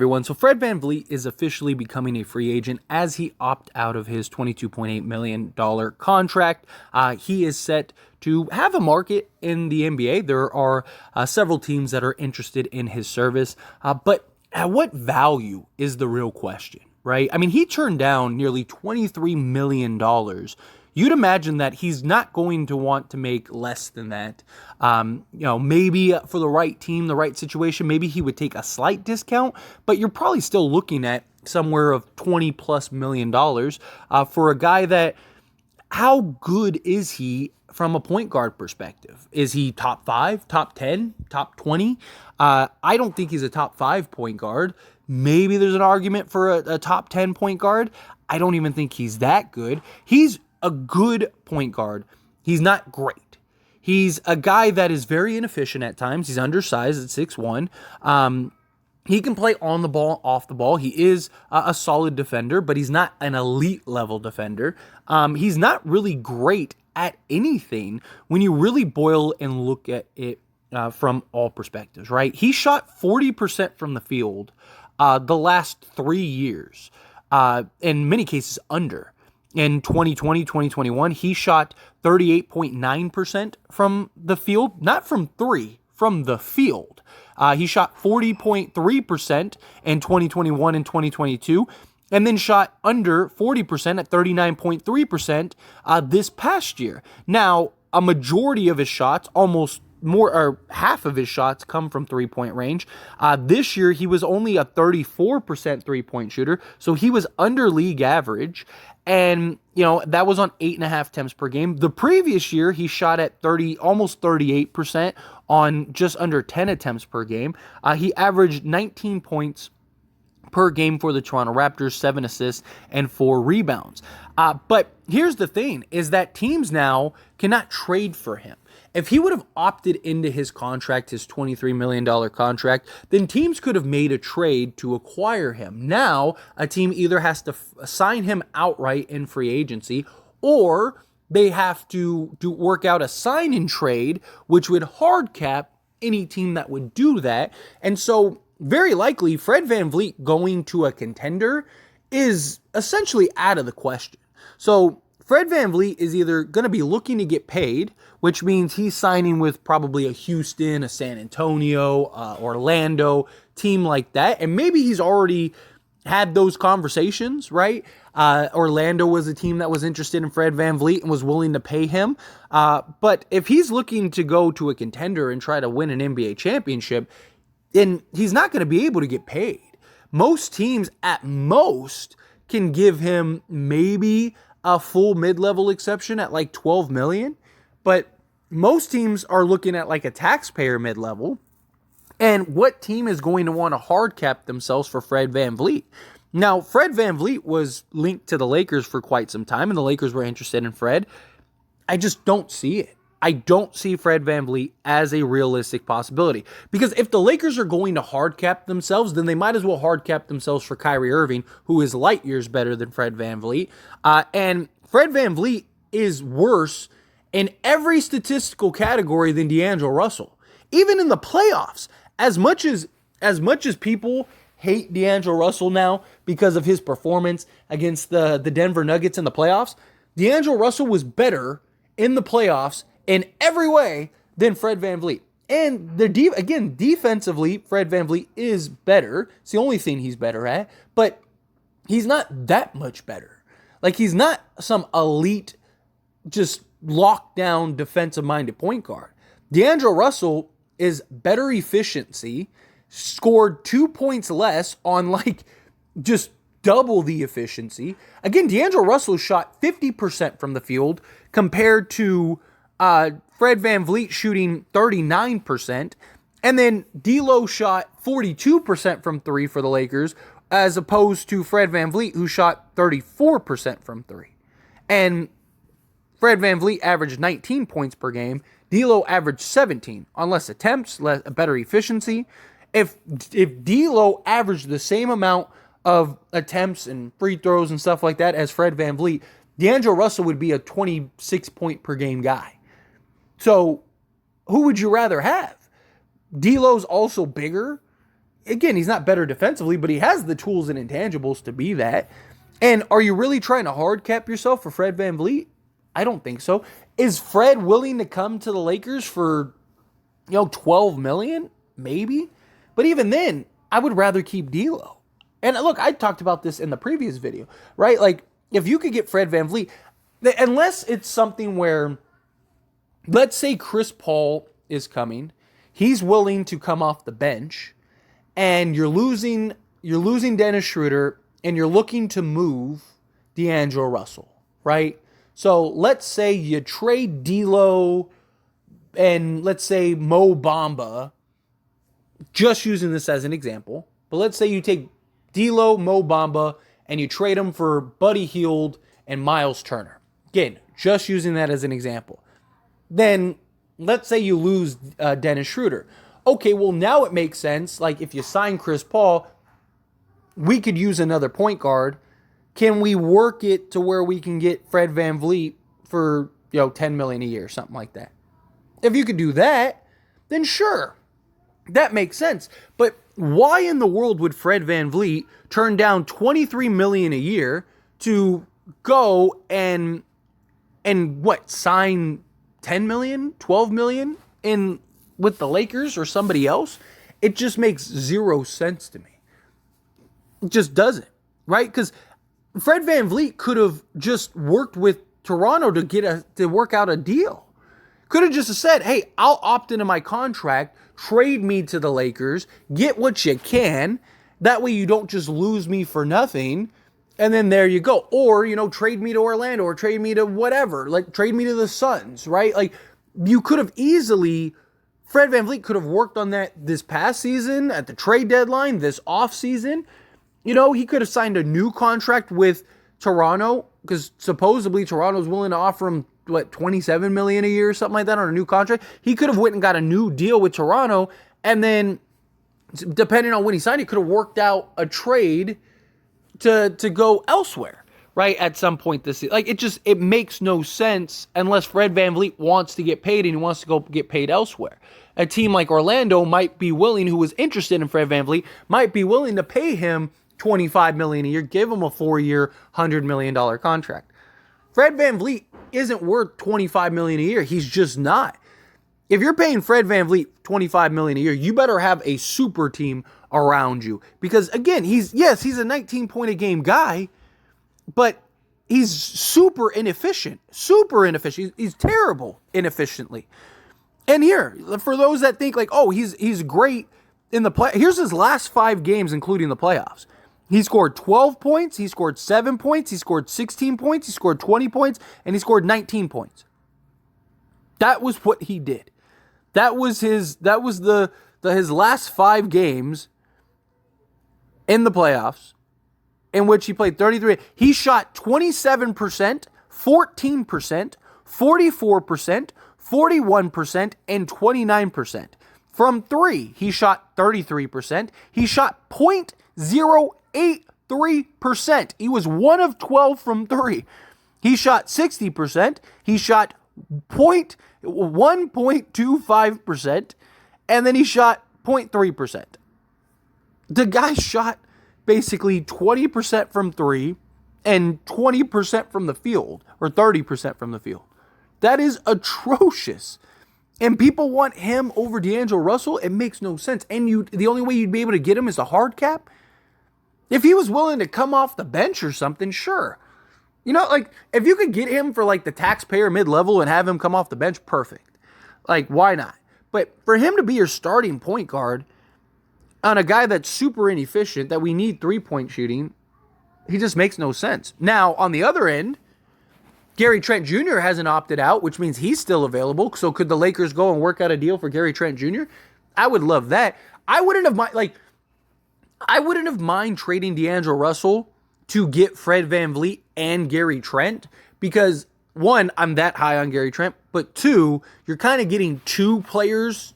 Everyone, so Fred VanVleet is officially becoming a free agent as he opted out of his $22.8 million contract. He is set to have a market in the NBA. There are several teams that are interested in his service, but at what value is the real question, right? I mean, he turned down nearly $23 million. You'd imagine that he's not going to want to make less than that. Maybe for the right team, the right situation, maybe he would take a slight discount, but you're probably still looking at somewhere of $20+ million for a guy that, how good is he from a point guard perspective? Is he top 5, top 10, top 20? I don't think he's a top 5 point guard. Maybe there's an argument for a top 10 point guard. I don't even think he's that good. He's a good point guard. He's not great. He's a guy that is very inefficient at times. He's undersized at 6'1". He can play on the ball, off the ball. He is a solid defender, but he's not an elite level defender. He's not really great at anything when you really boil and look at it from all perspectives, right? He shot 40% from the field the last 3 years, in many cases under. In 2020, 2021, he shot 38.9% from the field, not from three, from the field. He shot 40.3% in 2021 and 2022, and then shot under 40% at 39.3% this past year. Now, a majority of his shots, almost more or half of his shots, come from three-point range. This year, he was only a 34% three-point shooter, so he was under league average. And, that was on 8.5 attempts per game. The previous year, he shot at almost 38% on just under 10 attempts per game. He averaged 19 points per game for the Toronto Raptors, 7 assists, and 4 rebounds. But here's the thing, is that teams now cannot trade for him. If he would have opted into his contract, his $23 million contract, then teams could have made a trade to acquire him. Now, a team either has to sign him outright in free agency, or they have to work out a sign-in trade, which would hard cap any team that would do that. And so, very likely, Fred VanVleet going to a contender is essentially out of the question. So, Fred VanVleet is either going to be looking to get paid, which means he's signing with probably a Houston, a San Antonio, Orlando, team like that. And maybe he's already had those conversations, right? Orlando was a team that was interested in Fred VanVleet and was willing to pay him. But if he's looking to go to a contender and try to win an NBA championship, then he's not going to be able to get paid. Most teams, at most, can give him maybe a full mid-level exception at like $12 million. But most teams are looking at like a taxpayer mid-level. And what team is going to want to hard cap themselves for Fred VanVleet? Now, Fred VanVleet was linked to the Lakers for quite some time, and the Lakers were interested in Fred. I just don't see it. I don't see Fred VanVleet as a realistic possibility. Because if the Lakers are going to hard cap themselves, then they might as well hard cap themselves for Kyrie Irving, who is light years better than Fred VanVleet. And Fred VanVleet is worse in every statistical category than D'Angelo Russell. Even in the playoffs, as much as people hate D'Angelo Russell now because of his performance against the Denver Nuggets in the playoffs, D'Angelo Russell was better in the playoffs in every way than Fred VanVleet. And defensively, Fred VanVleet is better. It's the only thing he's better at, but he's not that much better. Like, he's not some elite, just lockdown, defensive-minded point guard. D'Angelo Russell is better efficiency, scored 2 points less on just double the efficiency. Again, D'Angelo Russell shot 50% from the field compared to Fred VanVleet shooting 39%. And then D'Lo shot 42% from three for the Lakers, as opposed to Fred VanVleet, who shot 34% from three. And Fred VanVleet averaged 19 points per game. D'Lo averaged 17 on less attempts, better efficiency. If D'Lo averaged the same amount of attempts and free throws and stuff like that as Fred VanVleet, D'Angelo Russell would be a 26 point per game guy. So who would you rather have? D'Lo's also bigger. again, he's not better defensively, but he has the tools and intangibles to be that. And are you really trying to hard cap yourself for Fred VanVleet? I don't think so. Is Fred willing to come to the Lakers for, $12 million? Maybe. But even then, I would rather keep D'Lo. And look, I talked about this in the previous video, right? Like, if you could get Fred VanVleet, unless it's something where, let's say Chris Paul is coming, he's willing to come off the bench, and you're losing Dennis Schroeder, and you're looking to move D'Angelo Russell, right? So let's say you trade D'Lo and let's say Mo Bamba, just using this as an example. But let's say you take D'Lo, Mo Bamba, and you trade them for Buddy Hield and Miles Turner. Again, just using that as an example. Then let's say you lose Dennis Schroeder. Okay, well now it makes sense. Like if you sign Chris Paul, we could use another point guard. Can we work it to where we can get Fred VanVleet for, $10 million a year, something like that? If you could do that, then sure, that makes sense. But why in the world would Fred VanVleet turn down $23 million a year to go and sign $10 million, $12 million in with the Lakers or somebody else? It just makes zero sense to me. It just doesn't, right? Because Fred VanVleet could have just worked with Toronto to work out a deal. Could have just said, hey, I'll opt into my contract, trade me to the Lakers, get what you can. That way you don't just lose me for nothing. And then there you go. Or, trade me to Orlando or trade me to whatever. Like, trade me to the Suns, right? Like, you could have easily, Fred VanVleet could have worked on that this past season at the trade deadline, this offseason. He could have signed a new contract with Toronto because supposedly Toronto's willing to offer him, $27 million a year or something like that on a new contract. He could have went and got a new deal with Toronto, and then depending on when he signed, he could have worked out a trade to go elsewhere, right? At some point this season. Like, it makes no sense unless Fred VanVleet wants to get paid and he wants to go get paid elsewhere. A team like Orlando might be willing, who was interested in Fred VanVleet, might be willing to pay him $25 million a year, give him a 4-year, $100 million contract. Fred VanVleet isn't worth $25 million a year. He's just not. If you're paying Fred VanVleet $25 million a year, you better have a super team around you. Because again, he's a 19-point-a-game guy, but he's super inefficient. Super inefficient. He's terrible inefficiently. And here, for those that think like, oh, he's great in the play. Here's his last 5 games, including the playoffs. He scored 12 points, he scored 7 points, he scored 16 points, he scored 20 points, and he scored 19 points. That was what he did. That was his last 5 games in the playoffs in which he played 33. He shot 27%, 14%, 44%, 41%, and 29%. From 3, he shot 33%. He shot .083%. He was 1 of 12 from 3. He shot 60%. He shot 1.25%. And then he shot 0.3%. The guy shot basically 20% from 3 and 20% from the field, or 30% from the field. That is atrocious. And people want him over D'Angelo Russell. It makes no sense. And the only way you'd be able to get him is a hard cap. If he was willing to come off the bench or something, sure. If you could get him for the taxpayer mid-level and have him come off the bench, perfect. Why not? But for him to be your starting point guard on a guy that's super inefficient, that we need 3-point shooting, he just makes no sense. Now, on the other end, Gary Trent Jr. hasn't opted out, which means he's still available. So could the Lakers go and work out a deal for Gary Trent Jr.? I would love that. I wouldn't have mind trading D'Angelo Russell to get Fred VanVleet and Gary Trent because, 1, I'm that high on Gary Trent, but 2, you're kind of getting 2 players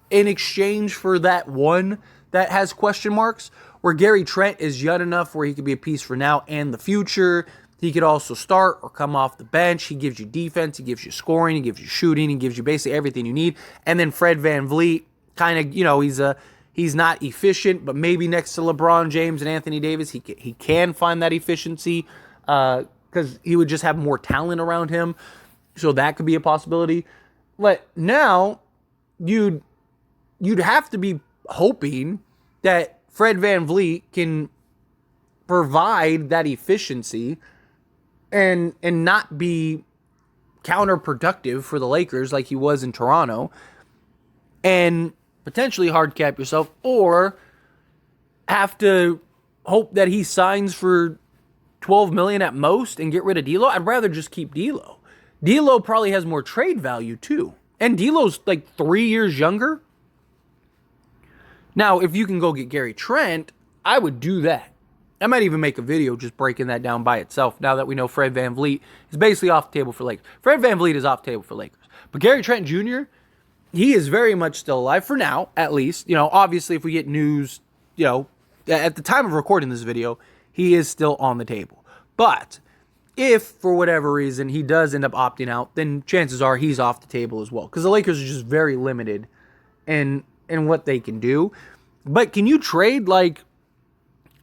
in exchange for that one that has question marks, where Gary Trent is young enough where he could be a piece for now and the future. He could also start or come off the bench. He gives you defense, he gives you scoring, he gives you shooting, he gives you basically everything you need. And then Fred VanVleet, kind of, he's not efficient, but maybe next to LeBron James and Anthony Davis, he can find that efficiency because he would just have more talent around him. So that could be a possibility. But now you'd have to be hoping that Fred VanVleet can provide that efficiency and not be counterproductive for the Lakers like he was in Toronto, and potentially hard cap yourself, or have to hope that he signs for $12 million at most and get rid of D'Lo. I'd rather just keep D'Lo. D'Lo probably has more trade value too, and D'Lo's like 3 years younger. Now, if you can go get Gary Trent, I would do that. I might even make a video just breaking that down by itself now that we know Fred VanVleet is basically off the table for Lakers. Fred VanVleet is off the table for Lakers. But Gary Trent Jr., he is very much still alive for now, at least. Obviously, if we get news, at the time of recording this video, he is still on the table. But if, for whatever reason, he does end up opting out, then chances are he's off the table as well. Because the Lakers are just very limited in what they can do. But can you trade,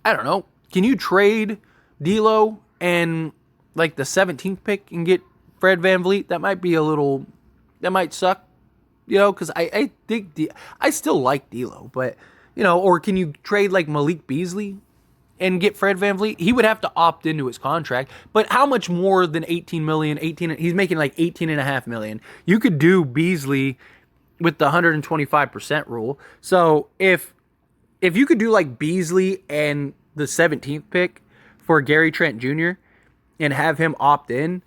can you trade D'Lo and the 17th pick and get Fred VanVleet? That might suck, because I think I still like D'Lo, but or can you trade Malik Beasley and get Fred VanVleet? He would have to opt into his contract, but how much more than 18 million? He's making 18.5 million. You could do Beasley with the 125% rule. So if you could do Beasley and the 17th pick for Gary Trent Jr. and have him opt in,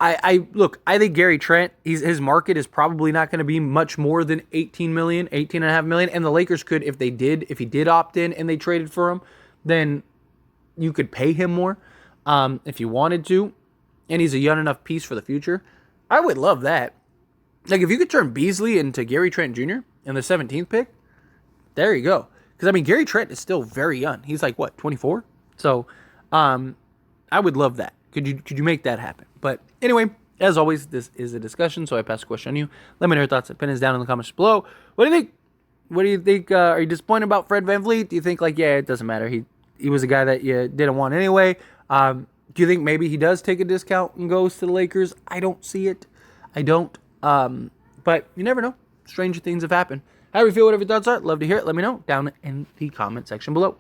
I think Gary Trent, his market is probably not going to be much more than 18.5 million. And the Lakers could, if he did opt in and they traded for him, then you could pay him more if you wanted to. And he's a young enough piece for the future. I would love that. If you could turn Beasley into Gary Trent Jr. and the 17th pick, there you go. Because, Gary Trent is still very young. He's 24? So, I would love that. Could you make that happen? But anyway, as always, this is a discussion, so I pass the question on you. Let me know your thoughts and opinions down in the comments below. What do you think? What do you think? Are you disappointed about Fred VanVleet? Do you think, it doesn't matter. He was a guy that you didn't want anyway. Do you think maybe he does take a discount and goes to the Lakers? I don't see it. I don't. But you never know. Stranger things have happened. How do you feel? Whatever your thoughts are, love to hear it. Let me know down in the comment section below.